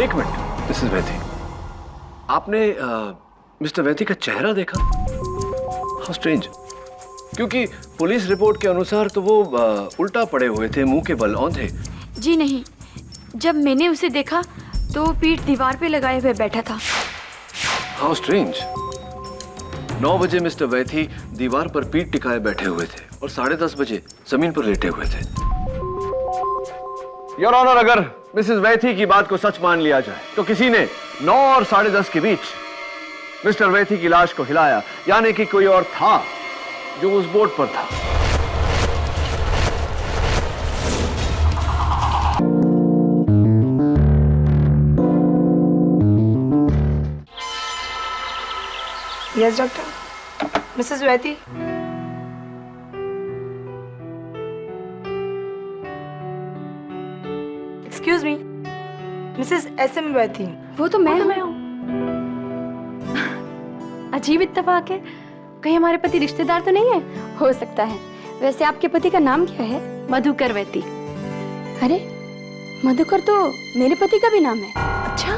एक minute Mrs वैथी, आपने mister वैथी का चेहरा देखा? हाउ स्ट्रेंज, क्योंकि पुलिस रिपोर्ट के अनुसार तो वो उल्टा पड़े हुए थे, मुंह के बल औंधे। जी नहीं, जब मैंने उसे देखा तो वो पीठ दीवार पे लगाए हुए बैठा था। हाउ स्ट्रेंज, 9 बजे मिस्टर वैथी दीवार पर पीठ टिकाए बैठे हुए थे और 10:30 बजे जमीन पर लेटे हुए थे। योर ऑनर, अगर मिसेस वैथी की बात को सच मान लिया जाए तो किसी ने 9 और 10:30 के बीच मिस्टर वैथी की लाश को हिलाया, यानी कि कोई और था जो उस बोट पर था। Yes doctor. Mrs Vaithi, excuse me, Mrs SM Vaithi. वो तो मैं हूँ। अजीब इत्तेफाक है, कहीं हमारे पति रिश्तेदार तो नहीं है? हो सकता है। वैसे आपके पति का नाम क्या है? मधुकर वैथी। अरे, मधुकर तो मेरे पति का भी नाम है। अच्छा,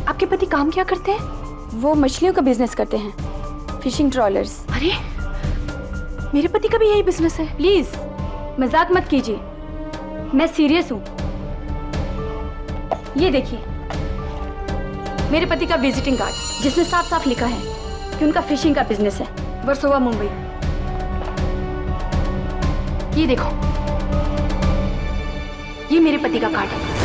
आपके पति काम क्या करते हैं? वो मछलियों का बिजनेस करते हैं, फिशिंग ट्रॉलर्स। अरे, मेरे पति का भी यही बिजनेस है। प्लीज मजाक मत कीजिए, मैं सीरियस हूँ। ये देखिए मेरे पति का विजिटिंग कार्ड, जिसमें साफ साफ लिखा है कि उनका फिशिंग का बिजनेस है, वर्सोवा, मुंबई। ये देखो, ये मेरे पति का कार्ड है।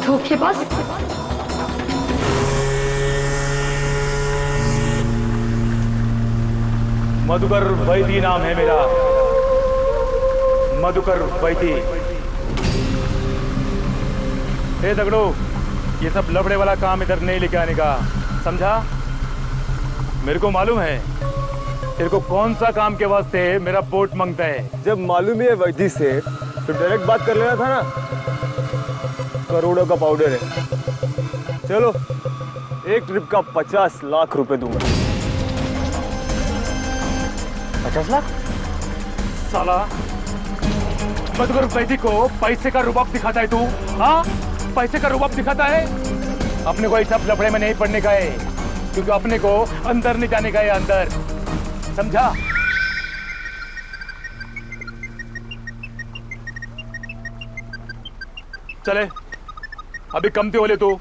धोखेबाज। मधुकर वैथी नाम है मेरा, मधुकर वैथी। हे दगड़ो, ये सब लफड़े वाला काम इधर नहीं लेके आने का, समझा? मेरे को मालूम है तेरे को कौन सा काम के वास्ते मेरा बोट मांगता है। जब मालूम ही है वैथी से तो डायरेक्ट बात कर लेना था ना। करोड़ों का पाउडर है। चलो, एक ट्रिप का 50 लाख रुपए दूंगा। 50 लाख? साला, मधुकर वैथी को पैसे का रुबाब दिखाता है तू? हाँ, पैसे का रुबाब दिखाता है। अपने को सब लफड़े में नहीं पड़ने का है, क्योंकि अपने को अंदर नहीं जाने का है, अंदर, समझा? चले, अभी कमते हो ले तू,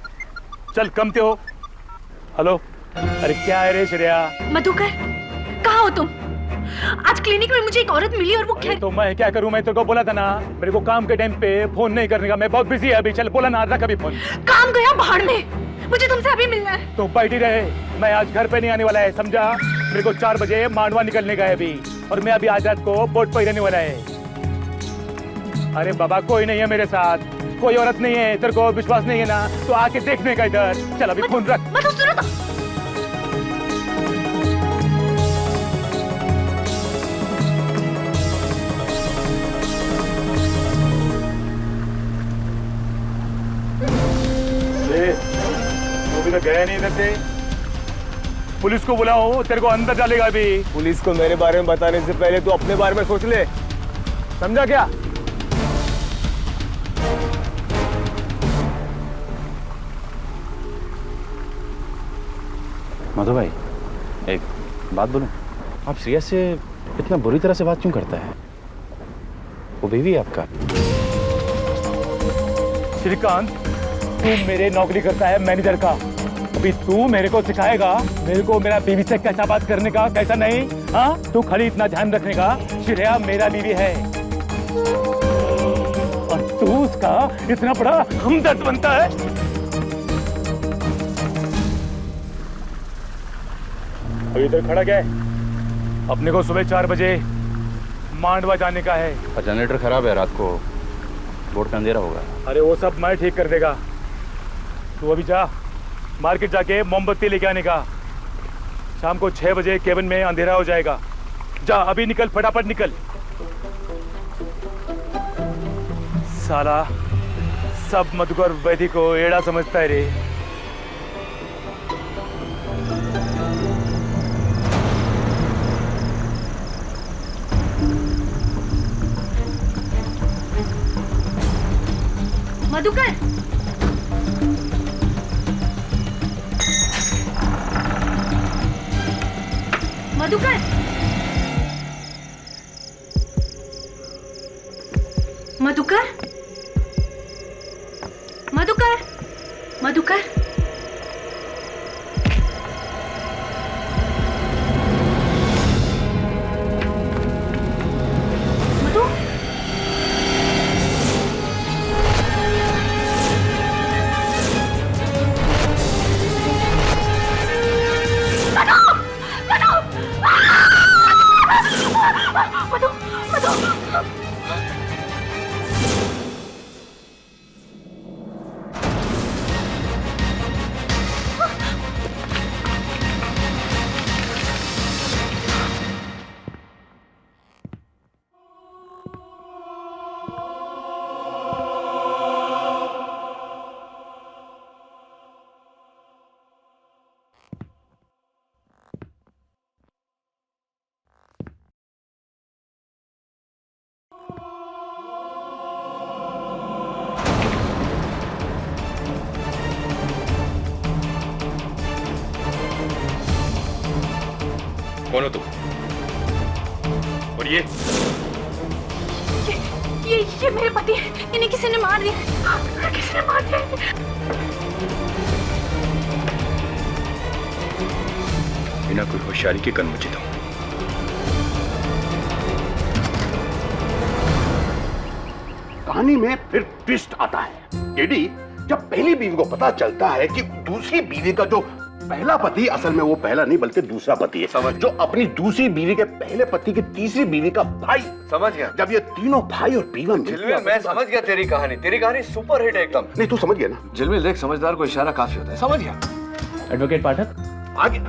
चल कमते हो। हेलो, अरे क्या है रे श्रेया? मधुकर, कहाँ हो तुम? आज क्लिनिक में मुझे एक औरत मिली और वो तो मैं क्या करूं? मैं तेरे को बोला था ना, मेरे को काम के टाइम पे फोन नहीं करने का, मैं बहुत बिजी है अभी। चल बोला ना, रख अभी फोन। काम गया भाड़ में, मुझे तुमसे अभी मिलना है। तो बैठी रहे, मैं आज घर पे नहीं आने वाला है, समझा? मेरे को 4 बजे मांडवा निकलने का है अभी, और मैं अभी आज रात को बोट पर ही रहने वाला है। अरे बाबा, कोई नहीं है मेरे साथ, कोई औरत नहीं है। तेरे को विश्वास नहीं है ना, तो आके देखने का इधर। चल अभी फोन रख। तो भी तो गया नहीं इधर से। पुलिस को बुलाओ, तेरे को अंदर डालेगा अभी। पुलिस को मेरे बारे में बताने से पहले तू अपने बारे में सोच ले, समझा क्या? मधु भाई, एक बात बोलूं? आप श्रेया से इतना बुरी तरह से बात क्यों करता है? वो बीवी है आपका। श्रीकांत, तू मेरे नौकरी करता है मैनेजर का, अभी तू मेरे को सिखाएगा मेरे को मेरा बीवी से कैसा बात करने का, कैसा नहीं? हाँ, तू खाली इतना ध्यान रखने का, श्रेया मेरा बीवी है और तू उसका इतना बड़ा हमदर्द बनता है। अभी इधर खड़ा क्या है? अपने को सुबह 4 बजे मांडवा जाने का है। और जनरेटर खराब है, रात को बोट का अंधेरा होगा। अरे वो सब मैं ठीक कर देगा, तू अभी जा मार्केट जाके मोमबत्ती लेके आने का। शाम को 6 बजे केबिन में अंधेरा हो जाएगा। जा अभी निकल, फटाफट निकल। साला सब मधुकर वैथी को एड़ा समझता है रे। मधुकर, मधुकर, मधुकर, मधुकर, मधुकर, मधु, कौन हो तुम? और ये मेरे पति हैं। इन्हें किसी ने मार दिया, किसी ने मार दिया। बिना कोई होशियारी के कन मुझे दो। कहानी में फिर ट्विस्ट आता है। एडी, जब पहली बीवी को पता चलता है कि दूसरी बीवी का जो पहला पति असल में वो पहला नहीं बल्कि दूसरा पति है, समझ, जो अपनी दूसरी बीवी के पहले पति की तीसरी बीवी का भाई, समझ गया। जब ये तीनों भाई और बीवा झिलमिल, मैं समझ गया तेरी कहानी सुपर हिट है एकदम। नहीं, तू समझ गया ना? झिलमिल देख, समझदार को इशारा काफी होता है, समझ गया। एडवोकेट पाठक, आगे।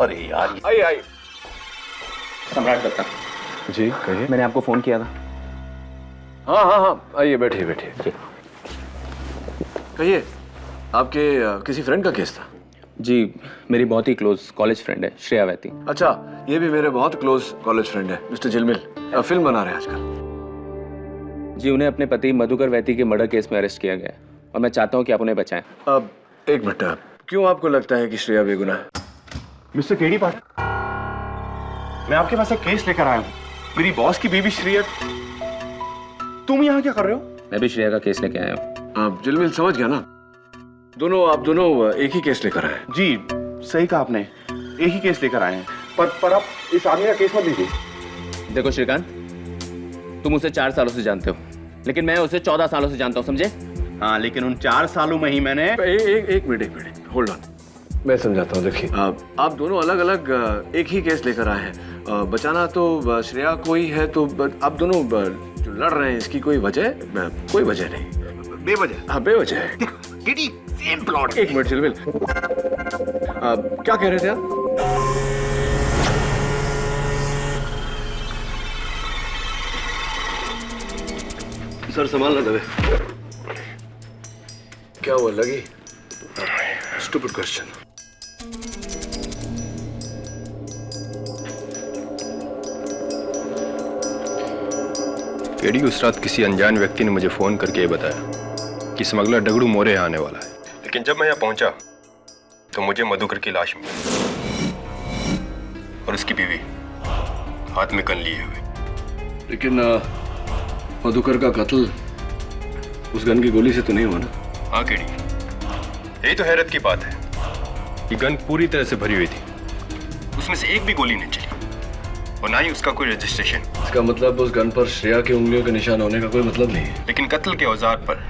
अरे यार, आइए। सम्राट दत्ता। जी कहिए। मैंने आपको फोन किया था। हाँ, आइए बैठिए। कहिए, आपके किसी फ्रेंड का केस था? जी, मेरी बहुत ही क्लोज कॉलेज फ्रेंड है, श्रेया वैती। अच्छा, ये भी मेरे बहुत क्लोज कॉलेज फ्रेंड है, मिस्टर झिलमिल। फिल्म बना रहे हैं आजकल। जी, उन्हें अपने पति मधुकर वैती के मर्डर केस में अरेस्ट किया गया है और मैं चाहता हूँ कि आप उन्हें बचाएं। अब एक मिनट, क्यों आपको लगता है कि श्रेया बेगुनाह है? मिस्टर केडी पाठक, मैं आपके पास एक केस लेकर आया हूँ। मेरी बॉस की बीवी श्रेया। तुम यहाँ क्या कर रहे हो? मैं भी श्रेया का केस लेके आया हूँ। आप झिलमिल समझ गया ना? आप दोनों एक ही केस लेकर आए हैं। जी, सही कहा आपने, एक ही केस लेकर आए हैं। पर आप इस आदमी का केस मत लीजिए। देखो श्रीकांत, तुम उसे 4 सालों से जानते हो, लेकिन मैं उसे 14 सालों से जानता हूँ, समझे? हाँ, लेकिन उन 4 सालों में ही मैंने एक मिनट, होल्ड ऑन, मैं समझाता हूँ। देखिए, आप दोनों अलग अलग एक ही केस लेकर आए हैं। बचाना तो श्रेया को ही है, तो आप दोनों जो लड़ रहे हैं इसकी कोई वजह नहीं। बेवजह? हाँ, बेवजह है। KD, same plot. एक मिनट झिलमिल, क्या कह रहे थे आप? सर संभालना दबे। क्या हुआ, लगी? Stupid question. केडी, उस रात किसी अनजान व्यक्ति ने मुझे फोन करके ये बताया कि स्मगलर डगड़ू मोरे यहाँ आने वाला है। लेकिन जब मैं यहाँ पहुंचा तो मुझे मधुकर की लाश मिली और उसकी बीवी हाथ में गन लिए हुए। लेकिन मधुकर का कत्ल उस गन की गोली से तो नहीं हुआ ना? हाँ केडी, यही तो हैरत की बात है कि गन पूरी तरह से भरी हुई थी, उसमें से एक भी गोली नहीं चली और ना ही उसका कोई रजिस्ट्रेशन। इसका मतलब उस गन पर श्रेया की उंगलियों के निशान होने का कोई मतलब नहीं है। लेकिन कत्ल के औजार पर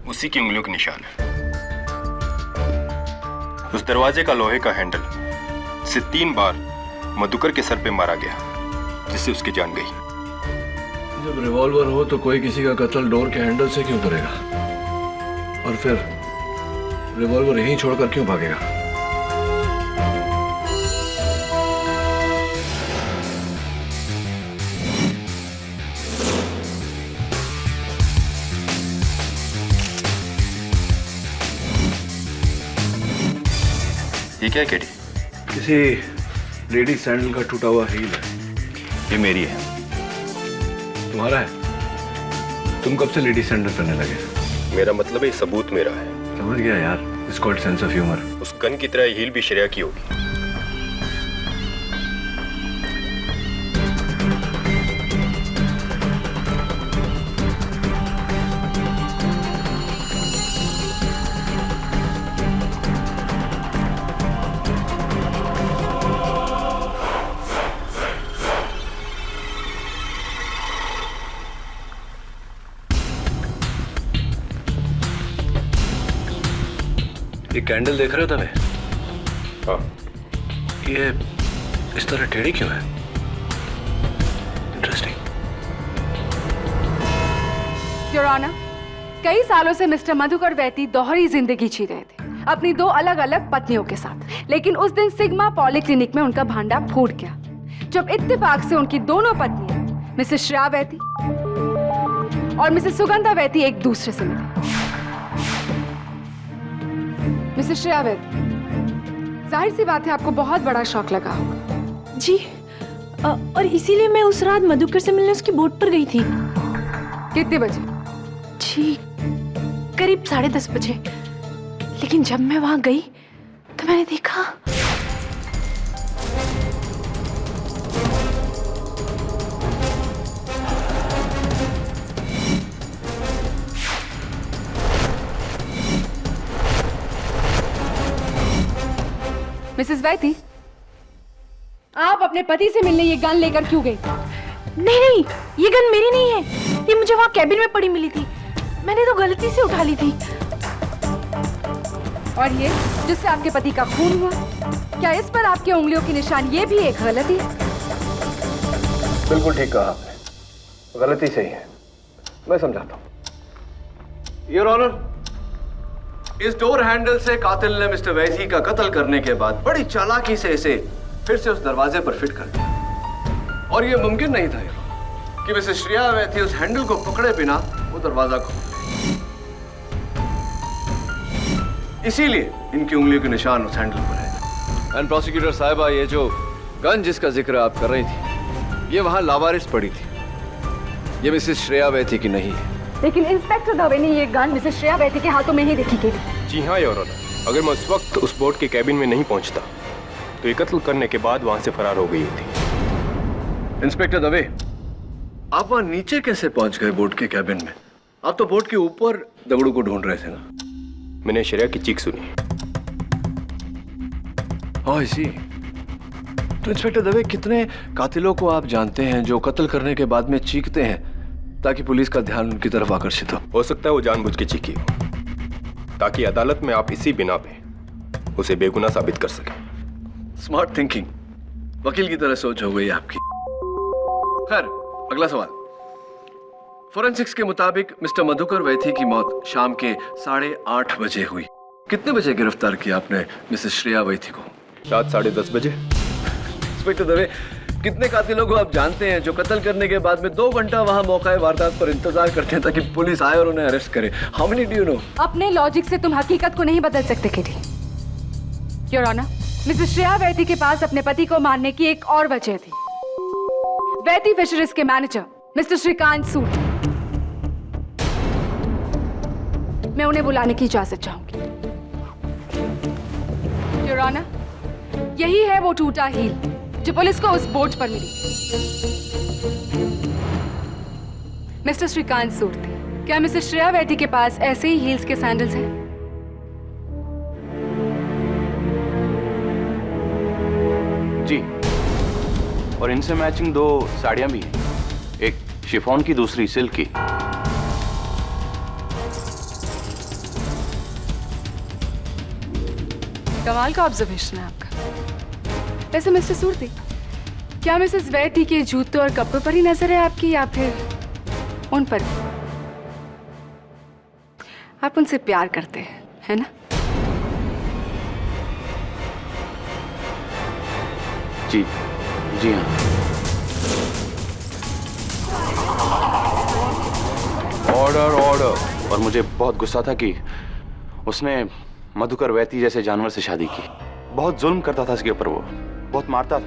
उसी की उंगलियों के निशान है। उस दरवाजे का लोहे का हैंडल से 3 बार मधुकर के सर पे मारा गया, जिससे उसकी जान गई। जब रिवॉल्वर हो तो कोई किसी का कत्ल डोर के हैंडल से क्यों करेगा? और फिर रिवॉल्वर यहीं छोड़कर क्यों भागेगा? ये क्या है केडी? किसी लेडी सैंडल का टूटा हुआ हील है। ये मेरी है। तुम्हारा है? तुम कब से लेडी सैंडल पहनने लगे? मेरा मतलब है ये सबूत मेरा है। समझ गया यार, it's called sense of humour. उस गन की तरह हील भी श्रेया की होगी। ये कैंडल देख रहे हो तने? हाँ, ये इस तरह टेढ़ी क्यों है? इंटरेस्टिंग। योर ऑनर, कई सालों से मिस्टर मधुकर वैती दोहरी जिंदगी जी रहे थे अपनी दो अलग अलग पत्नियों के साथ, लेकिन उस दिन सिग्मा पॉलीक्लिनिक में उनका भांडा फूट गया जब इत्तेफाक से उनकी दोनों पत्नियां मिसेस श्रेया वैती और मिसेस सुगंधा वैती एक दूसरे से मिली। मिसेस श्रेया वैती, जाहिर सी बात है आपको बहुत बड़ा शौक लगा होगा। जी, और इसीलिए मैं उस रात मधुकर से मिलने उसकी बोट पर गई थी। कितने बजे? जी, करीब 10:30 बजे। लेकिन जब मैं वहां गई तो मैंने देखा मिसेस वैती, आप अपने पति से मिलने ये गन लेकर क्यों गई? नहीं, ये गन मेरी नहीं है। ये मुझे वहां कैबिन में पड़ी मिली थी। मैंने तो गलती से उठा ली थी। और ये जिससे आपके पति का खून हुआ, क्या इस पर आपकी उंगलियों की निशान ये भी एक गलती है? बिल्कुल ठीक कहा आपने, गलती सही है। मैं समझाता हूं। योर ऑनर, इस डोर हैंडल से कातिल ने मिस्टर वैसी का कत्ल करने के बाद बड़ी चालाकी से इसे फिर से उस दरवाजे पर फिट कर दिया, और यह मुमकिन नहीं था कि मिसेस श्रेया वैसी उस हैंडल को पकड़े बिना वो दरवाजा खोल दे। इसीलिए इनकी उंगलियों के निशान उस हैंडल पर है। एंड प्रोसिक्यूटर साहिबा, ये जो गन जिसका जिक्र आप कर रही थी, ये वहां लावारिस पड़ी थी। ये मिसेस श्रेया वैसी की नहीं है। लेकिन इंस्पेक्टर दवे ने ये गन मिसेस श्रेया वैती के हाथों में ही देखी गई थी। जी हाँ योर ऑनर, अगर मैं उस वक्त उस बोट के कैबिन में नहीं पहुंचता तो ये कत्ल करने के बाद वहां से फरार हो गई थी। इंस्पेक्टर दवे, आप वहां नीचे कैसे पहुंच गए बोट के कैबिन में? आप तो बोट के ऊपर दगड़ू को ढूंढ रहे थे ना? मैंने श्रेया की चीख सुनी। हाँ, इसी। तो इंस्पेक्टर दवे, कितने कातिलों को आप जानते हैं जो कत्ल करने के बाद में चीखते हैं ताकि पुलिस का ध्यान उनकी तरफ आकर्षित हो सकता है वो जानबूझ के चीखी हो, ताकि अदालत में आप इसी बिना पे उसे बेगुनाह साबित कर सके। स्मार्ट थिंकिंग, वकील की तरह सोच हो गई आपकी। खैर, अगला सवाल। फोरेंसिक्स के मुताबिक मिस्टर मधुकर वैथी की मौत शाम के 8:30 बजे हुई। कितने बजे गिरफ्तार किया आपने मिसेस श्रेया वैथी को? रात 10:30 बजे। इंस्पेक्टर दवे, कितने कातिलों को आप जानते हैं जो कत्ल करने के बाद में 2 घंटा वहां मौका वारदात पर इंतजार करते हैं ताकि पुलिस आए और उन्हें अरेस्ट करे? How many do you know? अपने लॉजिक से तुम हकीकत को नहीं बदल सकते Kitty. Your honour, Mrs Shreya Vaithi के पास अपने पति को मारने की एक और वजह थी। वैती फिशरीज के मैनेजर मिस्टर श्रीकांत सूद, मैं उन्हें बुलाने की इजाजत चाहूंगी। योर ऑनर, यही है वो टूटा हील जो पुलिस को उस बोट पर मिली। मिस्टर श्रीकांत सूर्ति, क्या मिसेस श्रेया वैती के पास ऐसे ही हील्स के सैंडल्स हैं? जी, और इनसे मैचिंग 2 साड़ियां भी हैं, एक शिफॉन की, दूसरी सिल्क की। कमाल का ऑब्जर्वेशन है आपका। वैसे मिस्टर सूर्ति, क्या मिसेस वैती के जूतों और कपड़ों पर ही नजर है आपकी, या फिर उन पर? आप उनसे प्यार करते हैं, है ना? जी, जी हाँ। Order, order. और मुझे बहुत गुस्सा था कि उसने मधुकर वैती जैसे जानवर से शादी की। बहुत जुल्म करता था इसके ऊपर, वो बहुत मारता था।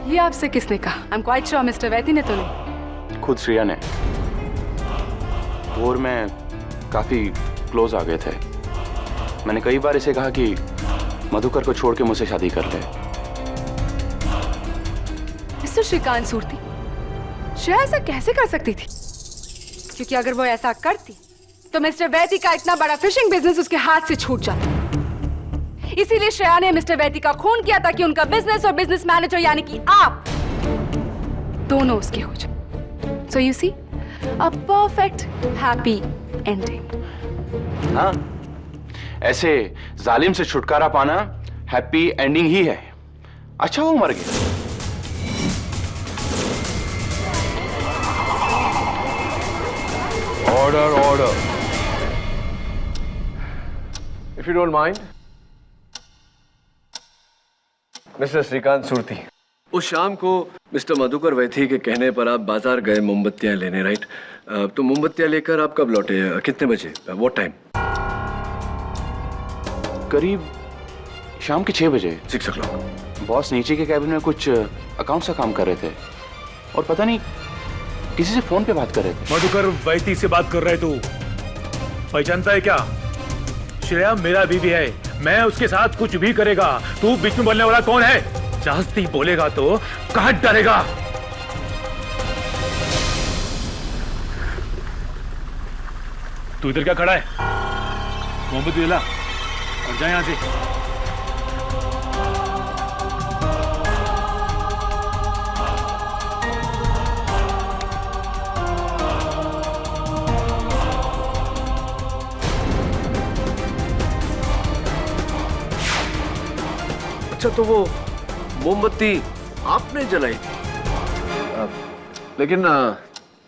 ये आपसे किसने कहा? I am quite sure Mr Vaithi ने तो नहीं। खुद श्रेया ने। वो और मैं काफी क्लोज आ गए थे। मैंने कई बार इसे कहा कि मधुकर को छोड़ के मुझसे शादी कर ले। मिस्टर श्रीकांत सूर्ति, श्रेया ऐसा कैसे कर सकती थी? क्योंकि अगर वो ऐसा करती तो मिस्टर वैती का इतना बड़ा फिशिंग बिजनेस उसके हाथ से छूट जाता। इसीलिए श्रेया ने मिस्टर वैती का खून किया ताकि उनका बिजनेस और बिजनेस मैनेजर यानी कि आप दोनों उसके हो जाए। So you see, a perfect happy ending. हाँ, ऐसे जालिम से छुटकारा पाना हैप्पी एंडिंग ही है। अच्छा वो मर गया। Order order. If you don't mind, Mr Shrikant Surti, उस शाम को मिस्टर मधुकर वैथी के कहने पर आप बाजार गए मोमबत्तियां लेने, राइट? तो मोमबत्तियां लेकर आप कब लौटे? कितने बजे? What time? करीब शाम के 6 बजे। 6 o'clock। बॉस नीचे के कैबिन में कुछ अकाउंट का काम कर रहे थे और पता नहीं किसी से फोन पे बात कर रहे थे। मधुकर वैती से बात कर रहे तू पहचानता है क्या? श्रेया मेरा बीवी है, मैं उसके साथ कुछ भी करेगा। तू बीच में बोलने वाला कौन है? जास्ती बोलेगा तो काट डालेगा। तू इधर क्या खड़ा है? मोमबत्ती ला और जा यहां से। अच्छा, तो वो मोमबत्ती आपने जलाई थी? लेकिन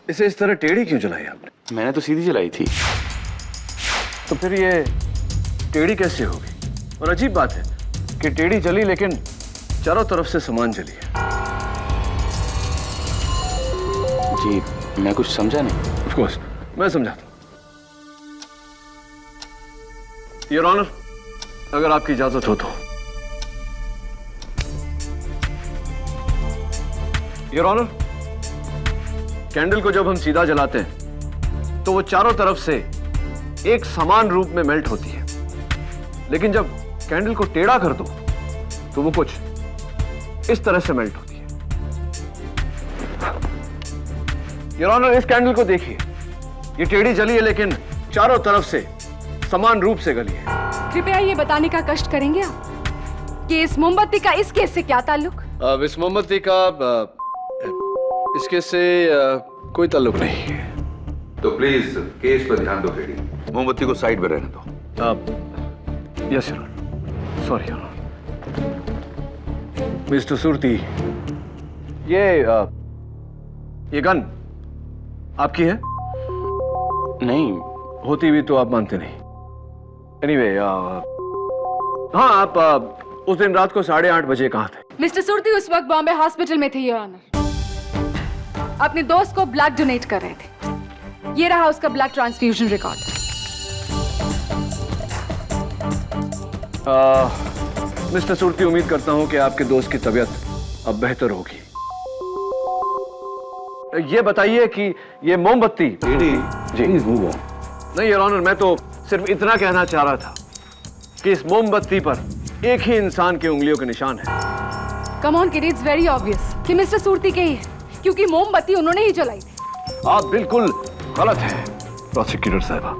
इसे इस तरह टेढ़ी क्यों जलाई आपने? मैंने तो सीधी जलाई थी। तो फिर ये टेढ़ी कैसे होगी? और अजीब बात है कि टेढ़ी जली लेकिन चारों तरफ से सामान जली है। जी मैं कुछ समझा नहीं। ऑफ कोर्स मैं समझाता हूं। योर ऑनर, अगर आपकी इजाजत हो तो। योर ऑनर, कैंडल को जब हम सीधा जलाते हैं तो वो चारों तरफ से एक समान रूप में मेल्ट होती है, लेकिन जब कैंडल को टेढ़ा कर दो तो वो कुछ इस तरह से मेल्ट होती है। योर ऑनर, इस कैंडल को देखिए, ये टेढ़ी जली है लेकिन चारों तरफ से समान रूप से गली है। कृपया ये बताने का कष्ट करेंगे आप कि इस मोमबत्ती का इस केस से क्या ताल्लुक? इस मोमबत्ती का इस केस से कोई ताल्लुक नहीं है। तो प्लीज केस पर ध्यान दो फ्रेडी, मोमबत्ती को साइड में रहने दो। Yes your honour, sorry your honour. Mr Surti, ये गन आपकी है? नहीं। होती भी तो आप मानते नहीं। एनीवे, हाँ, आप उस दिन रात को 8:30 बजे कहाँ थे? मिस्टर सूर्ति उस वक्त बॉम्बे हॉस्पिटल में थे योर ऑनर। अपने दोस्त को ब्लड डोनेट कर रहे थे। ये रहा उसका ब्लड ट्रांसफ्यूजन रिकॉर्ड। मिस्टर सूर्ति, उम्मीद करता हूं कि आपके दोस्त की तबीयत अब बेहतर होगी। ये बताइए कि ये मोमबत्ती जी नहीं योर ऑनर, मैं तो सिर्फ इतना कहना चाह रहा था कि इस मोमबत्ती पर एक ही इंसान के उंगलियों के निशान है। Come on kid, it's very obvious कि मिस्टर सूर्ति के ही है, क्योंकि मोमबत्ती उन्होंने ही जलाई थी। आप बिल्कुल गलत हैं प्रोसिक्यूटर साहबा।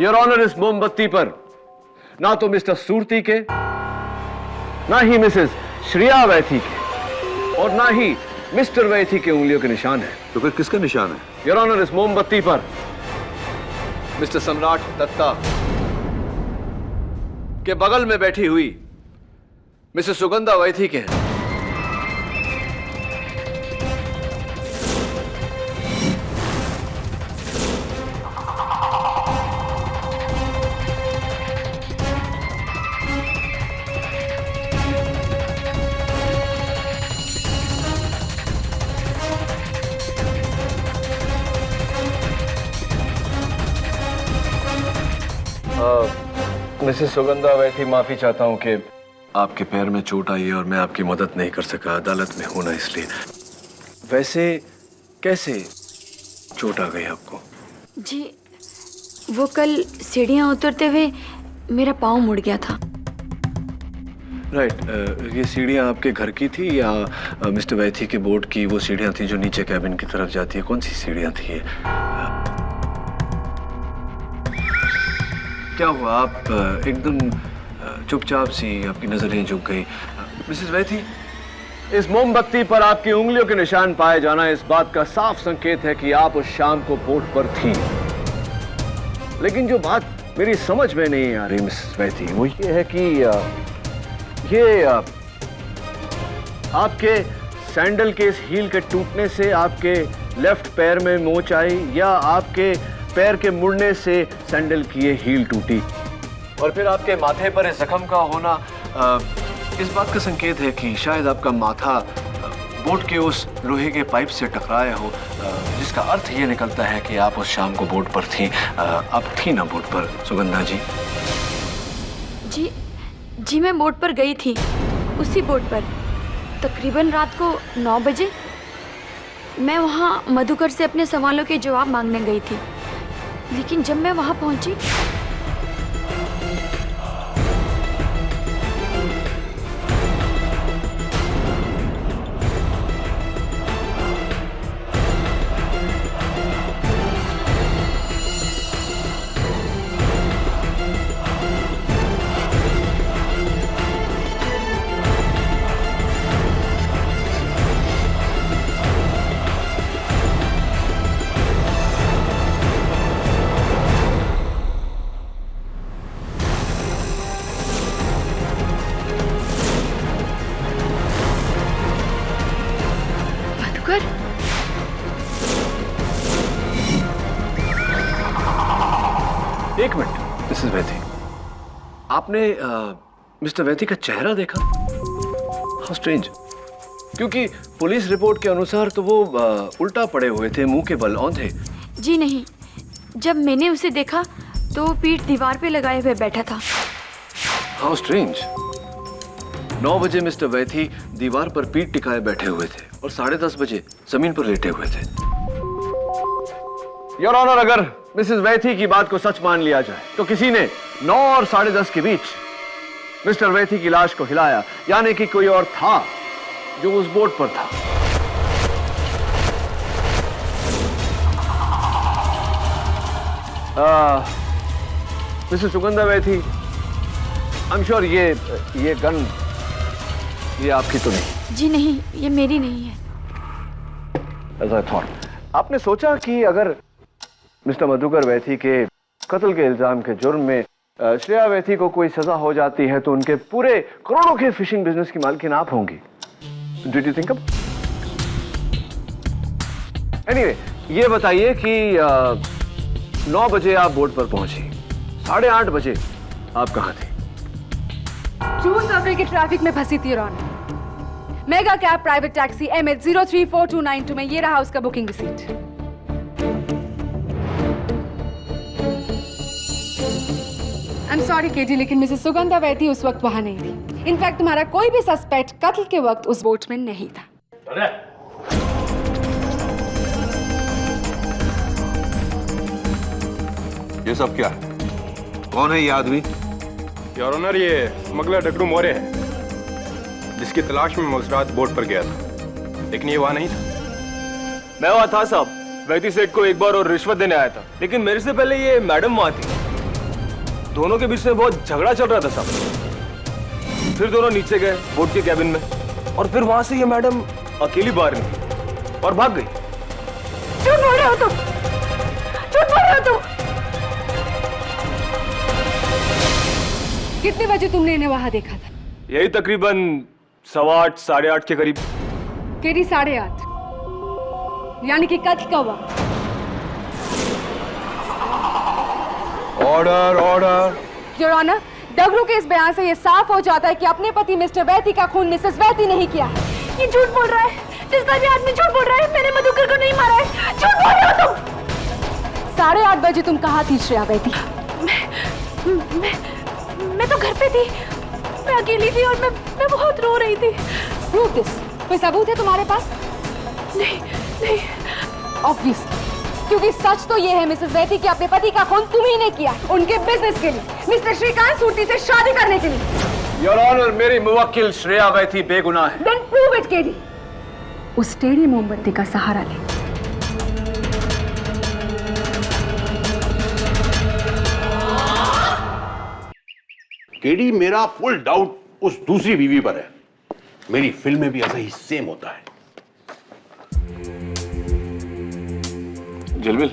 योर ऑनर, इस मोमबत्ती पर ना तो मिस्टर सूर्ति के, ना ही मिसेस श्रेया वैथी के, और ना ही मिस्टर वैथी के उंगलियों के निशान है। तो फिर किसका निशान है? योर ऑनर, इस मोमबत्ती पर मिस्टर सम्राट दत्ता के बगल में बैठी हुई मिसेस सुगंधा वैथी के हैं। मिसेस सुगंधा वैथी, माफी चाहता हूं कि आपके पैर में चोट आई है और मैं आपकी मदद नहीं कर सका, अदालत में हूं ना इसलिए। वैसे कैसे चोट आ गई आपको? जी वो कल सीढ़ियाँ उतरते हुए मेरा पाँव मुड़ गया था। राइट, ये सीढ़ियाँ आपके घर की थी या मिस्टर वैथी के बोर्ड की वो सीढ़ियाँ थी जो नीचे कैबिन की तरफ जाती है? कौन सी सीढ़ियाँ थी ये? क्या हुआ? आप एकदम चुपचाप सी, आपकी नजरें झुक गई। मिसेस वैथी, इस मोमबत्ती पर आपकी उंगलियों के निशान पाए जाना इस बात का साफ संकेत है कि आप उस शाम को बोट पर थी। लेकिन जो बात मेरी समझ में नहीं आ रही मिसेस वैथी, वो ये है कि ये आपके सैंडल के इस हील के टूटने से आपके लेफ्ट पैर में मोच आई या आपके पैर के मुड़ने से सैंडल की ये हील टूटी? और फिर आपके माथे पर इस जख्म का होना इस बात का संकेत है कि शायद आपका माथा बोट के उस लोहे के पाइप से टकराया हो, जिसका अर्थ ये निकलता है कि आप उस शाम को बोट पर थी। आप थी ना बोट पर सुगंधा जी? जी मैं बोट पर गई थी, उसी बोट पर तकरीबन रात को 9 बजे। मैं वहाँ मधुकर से अपने सवालों के जवाब मांगने गई थी, लेकिन जब मैं वहाँ पहुँची एक मिनट मिसेस वैथी, आपने मिस्टर वैथी का चेहरा देखा? हाउ स्ट्रेंज, क्योंकि पुलिस रिपोर्ट के अनुसार तो वो उल्टा पड़े हुए थे, मुंह के बल औंधे। जी नहीं, जब मैंने उसे देखा तो पीठ दीवार पे लगाए हुए बैठा था। हाउ स्ट्रेंज, 9 बजे मिस्टर वैथी दीवार पर पीठ टिकाए बैठे हुए थे और 10:30 बजे जमीन पर लेटे हुए थे। योर ऑनर, अगर मिसेस वैथी की बात को सच मान लिया जाए तो किसी ने 9 और 10:30 के बीच मिस्टर वैथी की लाश को हिलाया, यानी कि कोई और था जो उस बोट पर था। Mrs Sugandha Vaithi, I am sure ये गन ये आपकी तो नहीं? जी नहीं, ये मेरी नहीं है। As I thought, आपने सोचा कि अगर मिस्टर मधुकर वैथी के कत्ल के इल्जाम के जुर्म में श्रेया वैथी को कोई सजा हो जाती है तो उनके पूरे करोड़ों के फिशिंग बिजनेस की मालकिन आप होंगी? Did you think of? Anyway, ये बताइए कि 9 बजे आप बोट पर पहुंची, 8:30 बजे आप कहाँ थे? ट्रू सर्कल के ट्रैफिक में फंसी थी wrong. Mega cab private taxi MH034292 में। ये रहा उसका booking receipt. I am sorry KT, लेकिन मिसेस सुगंधा वैथी उस वक्त वहां नहीं थी। इनफैक्ट तुम्हारा कोई भी सस्पेक्ट कत्ल के वक्त उस बोट में नहीं था। अरे ये सब क्या है? कौन है ये आदमी? योर ऑनर, ये स्मगलर डगड़ू मोरे है, जिसकी तलाश में मैं उस रात बोट पर गया था, लेकिन ये वहां नहीं था। मैं वहां था साहब, वैथी सेठ को एक बार और रिश्वत देने आया था, लेकिन मेरे से पहले ये मैडम वहां थी। दोनों के बीच में बहुत झगड़ा चल रहा था साहब। फिर दोनों नीचे गए बोट के कैबिन में, और फिर वहां से ये मैडम अकेली बाहर निकली और भाग गई। झूठ बोल रहे हो तुम, झूठ बोल रहे हो तुम। कितने बजे तुमने इन्हें वहां देखा था? यही तकरीबन 8:15 8:30 के करीब। केटी 8:30, यानी कि कत्ल का वक्त। Order order. योर ऑनर, डगरू के इस बयान से यह साफ हो जाता है कि अपने पति मिस्टर वैथी का खून मिसेस वैथी नहीं किया है। ये झूठ बोल रहा है, जिसका भी आदमी झूठ बोल रहा है। मैंने मधुकर को नहीं मारा है, झूठ बोल रहे हो तुम। 8:30 बजे तुम कहाँ थी श्रेया वैथी? मैं तो घर पे थी, मैं अकेली थी और मैं बहुत रो रही थी। Prove this. कोई सबूत है तुम्हारे पास? नहीं नहीं। ऑब्वियसली क्योंकि सच तो ये है मिसेस वैती कि अपने पति का खून तुम्ही ने किया उनके बिजनेस के लिए, मिस्टर श्रीकांत सूर्ति से शादी करने के लिए। योर ऑनर, मेरी मुवक्किल श्रेया वैती बेगुनाह है। Then prove it, KD. उस टेढ़ी मोमबत्ती का सहारा ले। केडी, मेरा फुल डाउट उस दूसरी बीवी पर है। मेरी फिल्म में भी ऐसा ही सेम होता है। झिलमिल,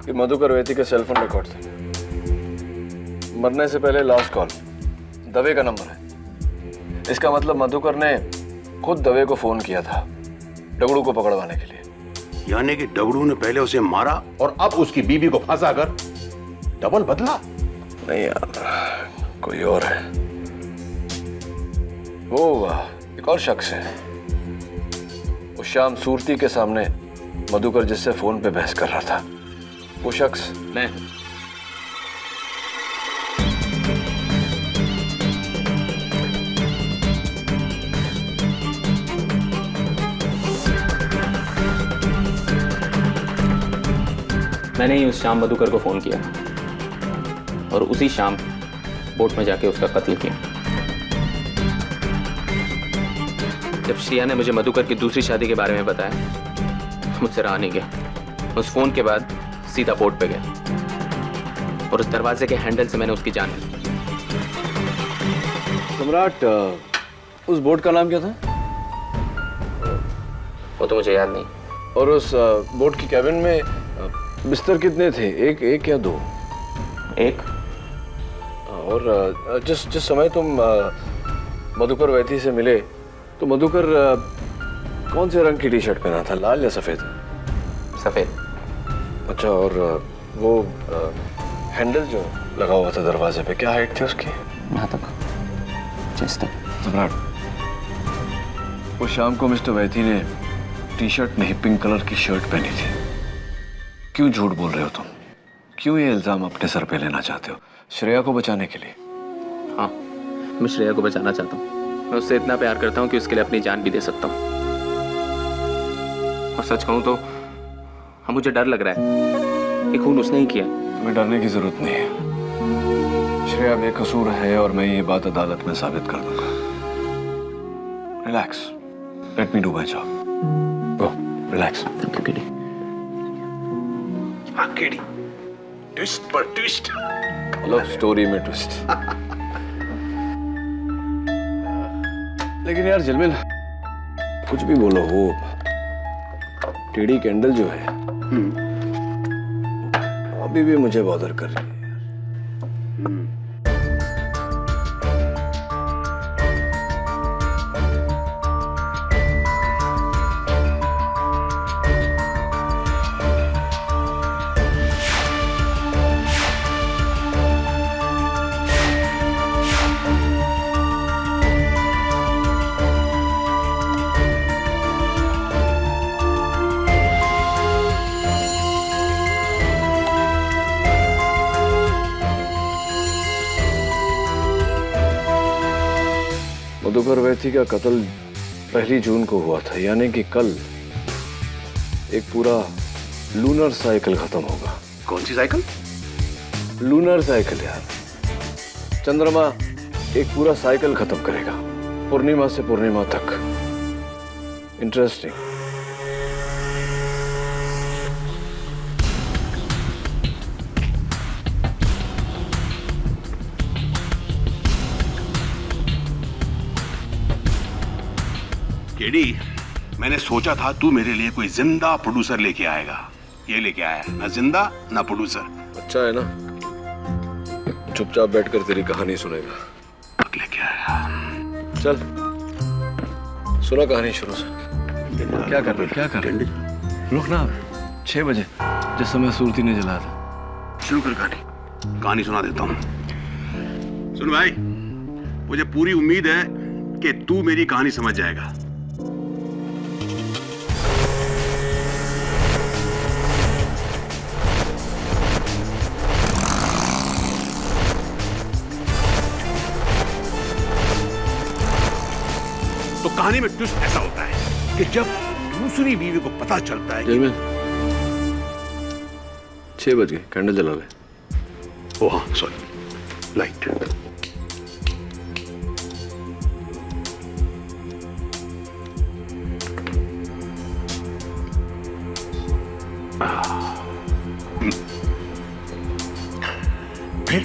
ये मधुकर वैती के सेलफोन रिकॉर्ड थे। मरने से पहले लास्ट कॉल दवे का नंबर है। इसका मतलब मधुकर ने खुद दवे को फोन किया था डगड़ू को पकड़वाने के लिए। यानी कि डगड़ू ने पहले उसे मारा और अब उसकी बीवी को फंसा कर डबल बदला। नहीं यार, कोई और है। वो एक और शख्स है। उस शाम सूरती के सामने मधुकर जिससे फोन पे बहस कर रहा था, वो शख्स मैं। मैंने ही उस शाम मधुकर को फोन किया और उसी शाम बोट में जाके उसका कत्ल किया। जब श्रिया ने मुझे मधुकर की दूसरी शादी के बारे में बताया, मुझसे रहा नहीं गया। उस फोन के बाद सीधा बोट पे गया और उस दरवाजे के हैंडल से मैंने उसकी जान ली। सम्राट, उस बोट का नाम क्या था? वो तो मुझे याद नहीं। और उस बोट की कैबिन में बिस्तर कितने थे? एक या दो? एक। और जिस समय तुम मधुकर वैती से मिले तो मधुकर कौन से रंग की टी शर्ट पहना था, लाल या सफेद? सफेद। अच्छा, और वो हैंडल जो लगा हुआ था दरवाजे पे, क्या हाइट थी उसकी? यहाँ तक, चेस्ट तक। सम्राट, वो शाम को मिस्टर वैती ने टी शर्ट नहीं पिंक कलर की शर्ट पहनी थी। क्यों झूठ बोल रहे हो तुम? क्यों ये इल्जाम अपने सर पे लेना चाहते हो श्रेया को बचाने के लिए? हाँ, मैं श्रेया को बचाना चाहता हूँ। मैं उससे इतना प्यार करता हूँ कि उसके लिए अपनी जान भी दे सकता हूँ। और सच कहूँ तो मुझे डर लग रहा है कि खून उसने ही किया। तुम्हें डरने की जरूरत नहीं है। श्रेया बेकसूर है और मैं ये बात अदालत में साबित कर दूंगा। Relax, let me do my job. Go, relax. Thank you KD. हाँ केडी, ट्विस्ट पर ट्विस्ट। लव स्टोरी में ट्विस्ट। लेकिन यार झिलमिल, कुछ भी बोलो, वो टेढ़ी कैंडल जो है अभी भी मुझे बॉदर कर रही है। मधुकर वैती का कत्ल 1 जून को हुआ था, यानी कि कल एक पूरा लूनर साइकिल खत्म होगा। कौन सी साइकिल? लूनर साइकिल यार। चंद्रमा एक पूरा साइकिल खत्म करेगा, पूर्णिमा से पूर्णिमा तक। इंटरेस्टिंग। केडी, मैंने सोचा था तू मेरे लिए कोई जिंदा प्रोड्यूसर लेके आएगा। ये लेके आया, ना जिंदा ना प्रोड्यूसर। अच्छा है ना, चुपचाप बैठकर तेरी कहानी सुनेगा। लेके आया। चल सुना कहानी शुरू से। क्या कर रहे, क्या कर रहे? रुक ना, 6 बजे जिस समय सूरती ने जलाया था। शुरू कर कहानी। कहानी सुना देता हूँ। सुन भाई, मुझे पूरी उम्मीद है कि तू मेरी कहानी समझ जाएगा। तो कहानी में ट्विस्ट ऐसा होता है कि जब दूसरी बीवी को पता चलता है कि 6 बज गए, कैंडल जला ले। ओ हाँ सॉरी, लाइट। फिर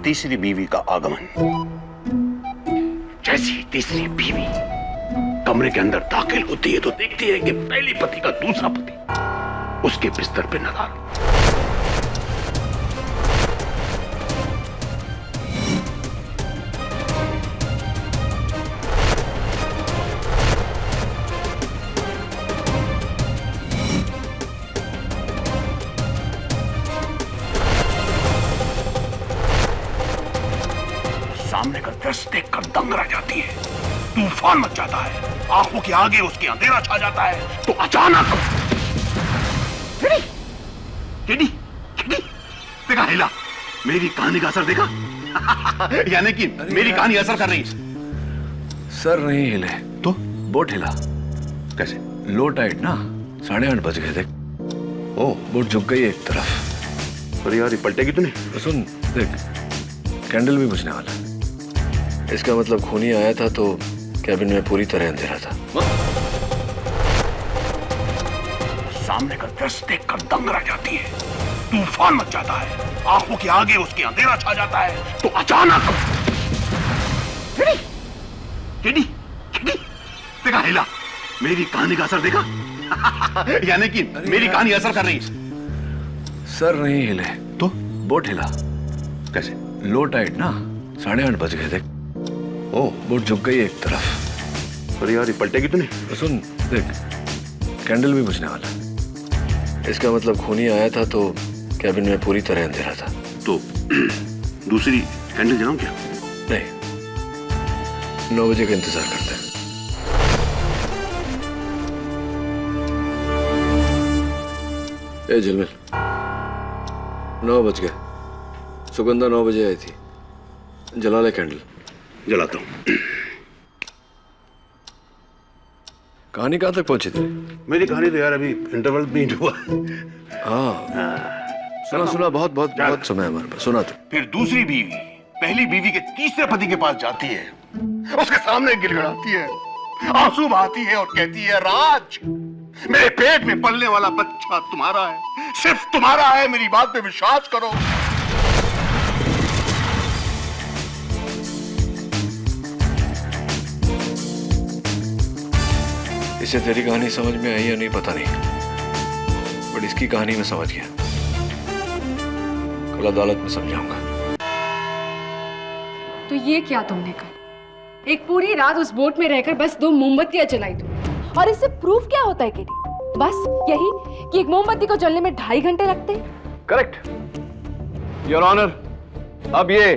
तीसरी बीवी का आगमन। जैसी तीसरी बीवी कमरे के अंदर दाखिल होती है तो देखती है कि पहली पति का दूसरा पति उसके बिस्तर पे नदार। सामने का दृश्य देखकर दंग रह जाती है, तूफान मच जाता है, आंखों के आगे उसके अंधेरा छा जाता है। तो अचानक टेडी, देखा हिला, मेरी कहानी का असर देखा? यानी कि मेरी कहानी असर कर रही है। सर नहीं हिले तो बोट हिला। कैसे? लो टाइड ना, 8:30 बज गए थे। ओ, बोट झुक गई एक तरफ। अरे यार, ये पलटेगी तो नहीं? तो सुन देख, कैंडल भी बुझने वाला है। इसका मतलब खूनी आया था तो कैबिन में पूरी तरह अंधेरा था। सामने का दृश्य देखकर दंग रह जाती है, तूफान मच जाता है, आंखों के आगे उसके अंधेरा छा जाता है। तो अचानक टेडी, देखा हिला, मेरी कहानी का असर देखा? यानी कि मेरी कहानी असर कर रही है। सर नहीं हिले तो बोट हिला। कैसे? लो टाइड ना, 8:30 बज गए थे। ओ, बोट झुक गई एक तरफ। अरे यार, ये पलटेगी तो नहीं? तो सुन देख, कैंडल भी बुझने वाला है। इसका मतलब खूनी आया था तो कैबिन में पूरी तरह अंधेरा था। तो दूसरी कैंडल जलाऊं क्या? नहीं, 9 बजे का इंतजार करते हैं। ए झिलमिल, 9 बज गए। सुगंधा 9 बजे आई थी। जला ले कैंडल। जलाता हूं। कहानी कहां तक पहुंची थी? मेरी कहानी तो यार अभी इंटरवल भी नहीं हुआ। हाँ, सुना, बहुत समय हमारे पास। सुना तो। फिर दूसरी बीवी पहली बीवी के तीसरे पति के पास जाती है, उसके सामने गिड़गिड़ाती है, आंसू बहाती है और कहती है, राज, मेरे पेट में पलने वाला बच्चा तुम्हारा है, सिर्फ तुम्हारा है, मेरी बात पे विश्वास करो। इसे तेरी कहानी समझ में आई या नहीं पता नहीं, बट इसकी कहानी में समझ गया। कल अदालत में समझाऊंगा। तो ये क्या तुमने कहा? एक पूरी रात उस बोट में रहकर बस 2 मोमबत्तियां जलाई तुम, और इससे प्रूफ क्या होता है केटी? बस यही कि एक मोमबत्ती को जलने में 2.5 घंटे लगते हैं। Correct your honour. अब ये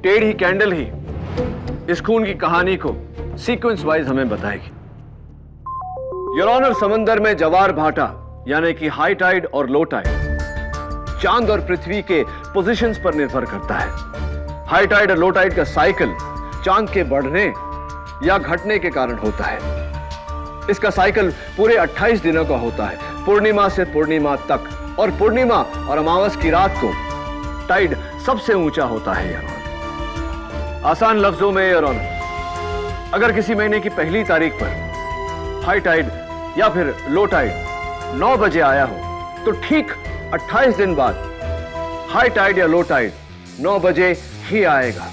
टेढ़ी कैंडल ही इस खून की कहानी को सीक्वेंस वाइज हमें बताएगी। योर ऑनर, समंदर में जवार भाटा यानी कि हाई टाइड और लो टाइड चांद और पृथ्वी के पोजीशंस पर निर्भर करता है। हाई टाइड और लो टाइड का साइकिल चांद के बढ़ने या घटने के कारण होता है। इसका साइकिल पूरे 28 दिनों का होता है, पूर्णिमा से पूर्णिमा तक, और पूर्णिमा और अमावस की रात को टाइड सबसे ऊंचा होता है। योर ऑनर, आसान लफ्जों में योर ऑनर, अगर किसी महीने की पहली तारीख पर हाई टाइड या फिर लो टाइड 9 बजे आया हो तो ठीक 28 दिन बाद हाई टाइड या लो टाइड 9 बजे ही आएगा।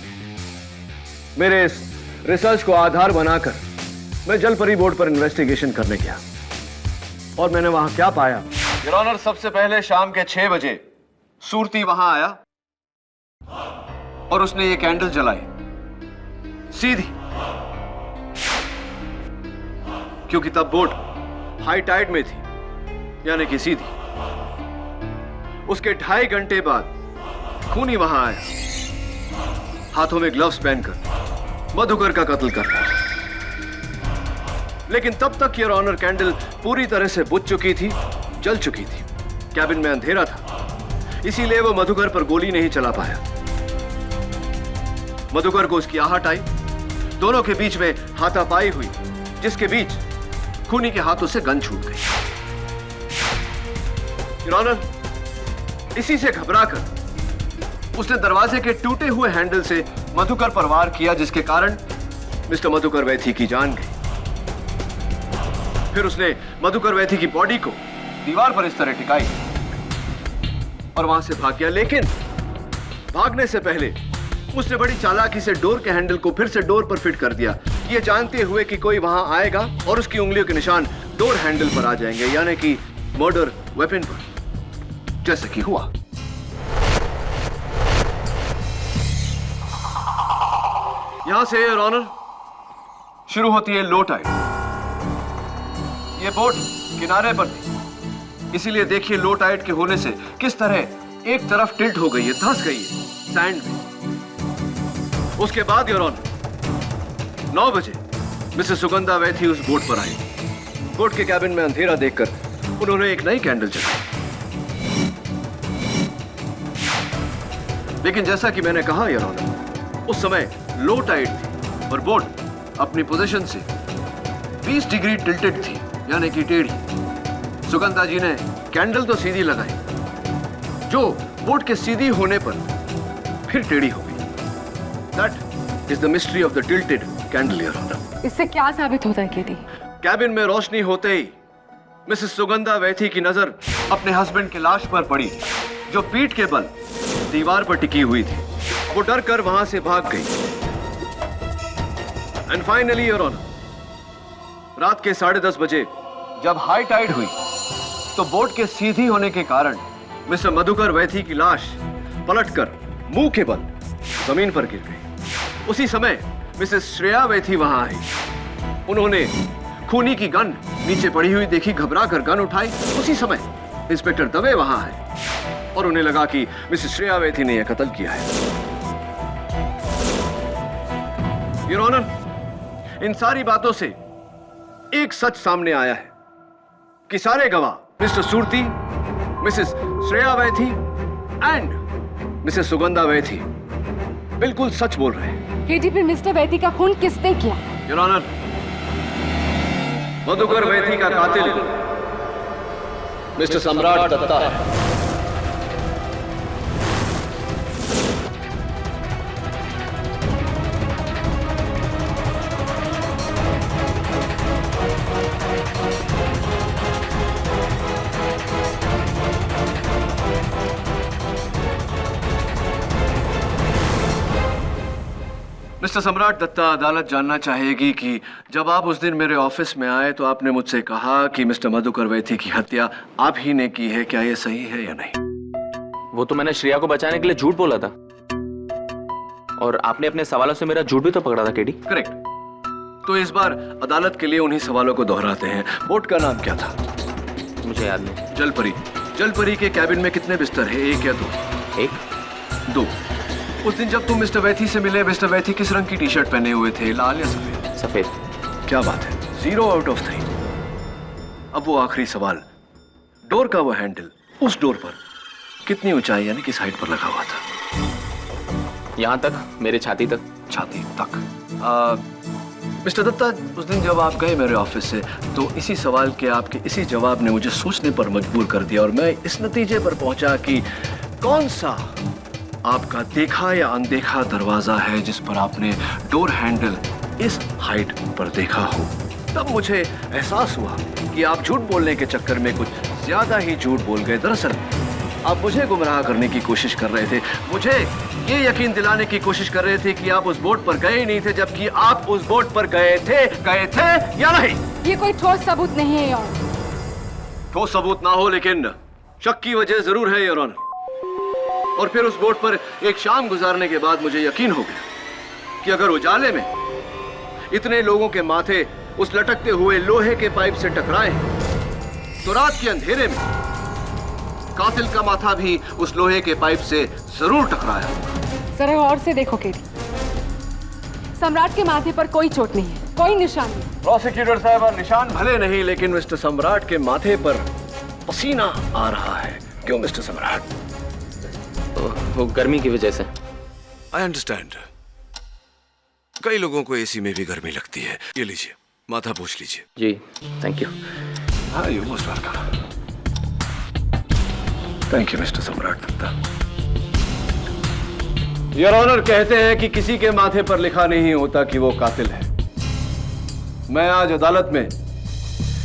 मेरे इस रिसर्च को आधार बनाकर मैं जलपरी बोर्ड पर इन्वेस्टिगेशन करने गया, और मैंने वहां क्या पाया? योर ऑनर, सबसे पहले शाम के 6 बजे सूरती वहां आया और उसने ये कैंडल जलाई सीधी, क्योंकि तब बोट हाई टाइड में थी, यानी कि सीधी। उसके 2.5 घंटे बाद खूनी वहां आया, हाथों में ग्लव्स पहनकर मधुकर का कत्ल कर रहा। लेकिन तब तक योर ऑनर कैंडल पूरी तरह से बुझ चुकी थी, जल चुकी थी। कैबिन में अंधेरा था, इसीलिए वो मधुकर पर गोली नहीं चला पाया। मधुकर को उसकी आहट आई, दोनों के बीच में हाथापाई हुई, जिसके बीच खूनी के हाथों से गन छूट गई। योर ऑनर, इसी से घबराकर उसने दरवाजे के टूटे हुए हैंडल से मधुकर पर वार किया, जिसके कारण मिस्टर मधुकर वैथी की जान गई। फिर उसने मधुकर वैथी की बॉडी को दीवार पर इस तरह टिकाई और वहां से भाग गया। लेकिन भागने से पहले उसने बड़ी चालाकी से डोर के हैंडल को फिर से डोर पर फिट कर दिया, ये जानते हुए कि कोई वहां आएगा और उसकी उंगलियों के निशान डोर हैंडल पर आ जाएंगे, यानी कि मर्डर वेपन पर, जैसे कि हुआ। यहां से योर ऑनर शुरू होती है लो टाइड। ये बोट किनारे पर थी, इसीलिए देखिए लो टाइड के होने से किस तरह एक तरफ टिल्ट हो गई है, धंस गई है सैंड में। उसके बाद योर ऑनर 9 बजे मिसेस सुगंधा वैथी उस बोट पर आई। बोट के कैबिन में अंधेरा देखकर उन्होंने एक नई कैंडल जलाई। लेकिन जैसा कि मैंने कहा योर ऑनर, उस समय लो टाइड थी और बोट अपनी पोजीशन से 20 डिग्री टिल्टेड थी, यानी कि टेढ़ी। सुगंधा जी ने कैंडल तो सीधी लगाई, जो बोट के सीधी होने पर फिर टेढ़ी हो गई। That is the mystery of the tilted candle, Your Honor. इससे क्या साबित होता है केडी? कैबिन में रोशनी होते ही मिसेस सुगंधा वैथी की नजर अपने हस्बैंड की लाश पर पड़ी, जो पीठ के बल दीवार पर टिकी हुई थी। वो डर कर वहां से भाग गई। एंड फाइनली योर ऑनर, रात के 10:30 बजे जब हाई टाइड हुई तो बोट के सीधी होने के कारण मिस्टर मधुकर वैथी की लाश पलटकर मुंह के बल जमीन पर गिर गई। उसी समय मिसेस श्रेया वैथी वहां आई। उन्होंने खूनी की गन नीचे पड़ी हुई देखी, घबरा कर गन उठाई। उसी समय इंस्पेक्टर दवे वहां आए और उन्हें लगा कि मिसेस श्रेया वैथी ने यह कत्ल किया है। योर ऑनर, इन सारी बातों से एक सच सामने आया है कि सारे गवाह Mr Surti, Mrs Shreya Vaithi and Mrs Sugandha Vaithi बिल्कुल सच बोल रहे हैं। केडी, फिर मिस्टर वैथी का खून किसने किया? योर ऑनर, मधुकर वैथी का कातिल मिस्टर सम्राट दत्ता है। मिस्टर सम्राट दत्ता, अदालत जानना चाहेगी कि जब आप उस दिन मेरे ऑफिस में आए तो आपने मुझसे कहा कि मिस्टर मधुकर वैथी की हत्या आप ही ने की है, क्या यह सही है या नहीं? वो तो मैंने श्रेया को बचाने के लिए झूठ बोला था, और आपने अपने सवालों से मेरा झूठ भी तो पकड़ा था केडी। करेक्ट। तो इस बार अदालत के लिए उन्हीं सवालों को दोहराते हैं। बोट का नाम क्या था? मुझे याद नहीं। जलपरी। जलपरी के कैबिन में कितने बिस्तर है, 1 या 2? 1, 2। उस दिन जब तुम मिस्टर वैथी से मिले, मिस्टर वैथी किस रंग की टी शर्ट पहने हुए थे, लाल या सफेद? सफेद। क्या बात है, 0 आउट ऑफ 3। अब वो आखिरी सवाल, डोर का वो हैंडल उस डोर पर कितनी ऊंचाई यानी किस हाइट पर लगा हुआ था? यहां तक, मेरे छाती तक। छाती तक। मिस्टर दत्ता, उस दिन जब आप गए मेरे ऑफिस से तो इसी सवाल के आपके इसी जवाब ने मुझे सोचने पर मजबूर कर दिया और मैं इस नतीजे पर पहुंचा कि कौन सा आपका देखा या अनदेखा दरवाजा है जिस पर आपने डोर हैंडल इस हाइट पर देखा हो। तब मुझे एहसास हुआ कि आप झूठ बोलने के चक्कर में कुछ ज्यादा ही झूठ बोल गए। दरअसल आप मुझे गुमराह करने की कोशिश कर रहे थे, मुझे ये यकीन दिलाने की कोशिश कर रहे थे कि आप उस बोट पर गए ही नहीं थे, जबकि आप उस बोट पर गए थे या नहीं? ये कोई ठोस सबूत नहीं है योर। ठोस सबूत ना हो, लेकिन शक की वजह जरूर है योर ऑनर। और फिर उस बोट पर एक शाम गुजारने के बाद मुझे यकीन हो गया कि अगर उजाले में इतने लोगों के माथे उस लटकते हुए लोहे के पाइप से टकराए तो रात के अंधेरे में कातिल का माथा भी उस लोहे के पाइप से जरूर टकराया। जरा और से देखो केडी, सम्राट के माथे पर कोई चोट नहीं है, कोई निशान नहीं। प्रोसिक्यूटर साहब, निशान भले नहीं, लेकिन मिस्टर सम्राट के माथे पर पसीना आ रहा है। क्यों मिस्टर सम्राट? वो गर्मी की वजह से। I understand. कई लोगों को एसी में भी गर्मी लगती है। ये लीजिए, माथा पोंछ लीजिए। जी, थैंक यू। हाँ, you most welcome. Thank you mister सम्राट दत्ता। योर ऑनर कहते हैं कि किसी के माथे पर लिखा नहीं होता कि वो कातिल है। मैं आज अदालत में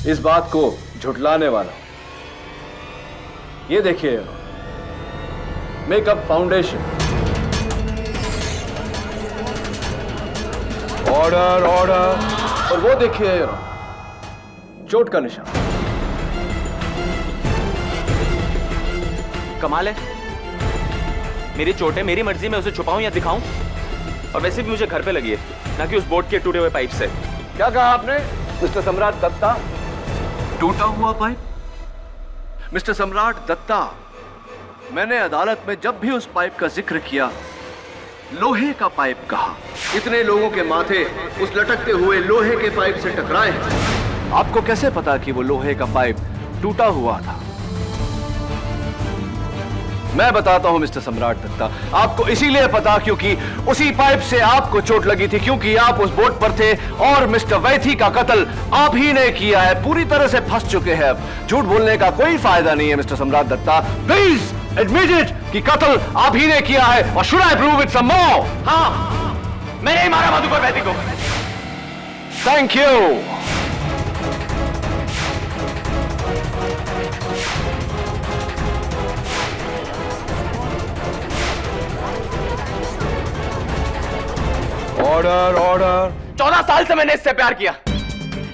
इस बात को झुठलाने वाला हूं। ये देखिए, मेकअप फाउंडेशन। Order order. और वो देखिए चोट का निशान। कमाल है, मेरी चोट है, मेरी मर्जी में उसे छुपाऊं या दिखाऊं। और वैसे भी मुझे घर पे लगी है, ना कि उस बोट के टूटे हुए पाइप से। क्या कहा आपने मिस्टर सम्राट दत्ता? टूटा हुआ पाइप? मिस्टर सम्राट दत्ता, मैंने अदालत में जब भी उस पाइप का जिक्र किया लोहे का पाइप कहा। इतने लोगों के माथे उस लटकते हुए लोहे के पाइप से टकराए हैं। आपको कैसे पता कि वो लोहे का पाइप टूटा हुआ था? मैं बताता हूं मिस्टर सम्राट दत्ता, आपको इसीलिए पता क्योंकि उसी पाइप से आपको चोट लगी थी, क्योंकि आप उस बोट पर थे और मिस्टर वैथी का कत्ल आप ही ने किया है। पूरी तरह से फंस चुके हैं। अब झूठ बोलने का कोई फायदा नहीं है मिस्टर सम्राट दत्ता। प्लीज एडमिट इट कि कत्ल आप ही ने किया है। और should I prove it some more? हाँ, मैंने ही मारा मधुकर वैदी को। Thank you. Order order. 14 साल से मैंने इससे प्यार किया,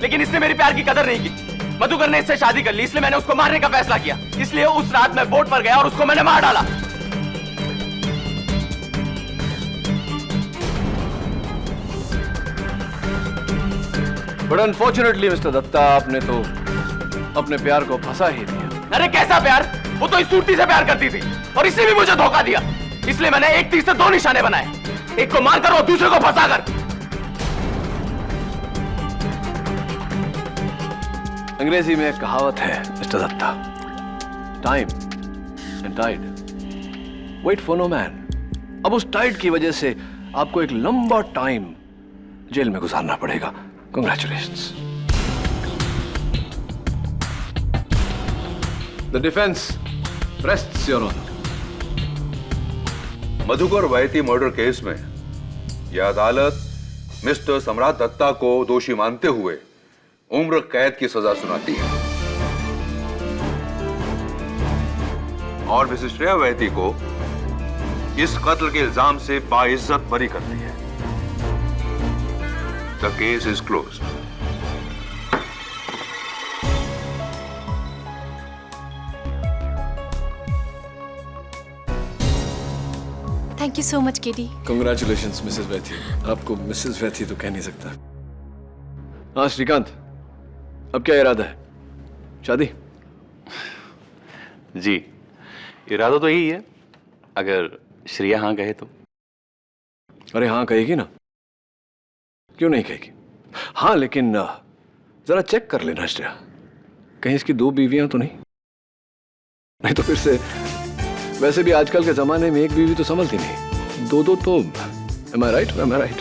लेकिन इसने मेरी प्यार की कदर नहीं की। मधुकर ने इससे शादी कर ली, इसलिए मैंने उसको मारने का फैसला किया। इसलिए उस रात मैं बोट पर गया और उसको मैंने मार डाला। बट अनफॉर्चुनेटली मिस्टर दत्ता, आपने तो अपने प्यार को फंसा ही दिया। अरे कैसा प्यार? वो तो इस सूरती से प्यार करती थी और इसने भी मुझे धोखा दिया। इसलिए मैंने एक तीर से 2 निशाने बनाए, एक को मारकर और दूसरे को फंसाकर। अंग्रेजी में एक कहावत है mister Dutta, time and tide wait for no man. अब उस टाइड की वजह से आपको एक लंबा टाइम जेल में गुजारना पड़ेगा। Congratulations. The defence rests your honour. Madhukar Vaithi murder case में यह अदालत मिस्टर सम्राट दत्ता को दोषी मानते हुए उम्र कैद की सजा सुनाती है और मिसेस श्रेया वैती को इस कत्ल के इल्जाम से बाइज्जत बरी करती है। The case is closed. Thank you so much KD. Congratulations Mrs Vaithi. आपको मिसेस वैथी तो कह नहीं सकता। हाँ श्रीकांत, अब क्या इरादा है? शादी? जी, इरादा तो यही है, अगर श्रेया हाँ कहे तो। अरे हाँ कहेगी ना, क्यों नहीं कहेगी? हाँ लेकिन जरा चेक कर लेना श्रेया, कहीं इसकी 2 बीवियां तो नहीं तो फिर से। वैसे भी आजकल के जमाने में एक बीवी तो संभलती नहीं, 2-2 तो। Am I right?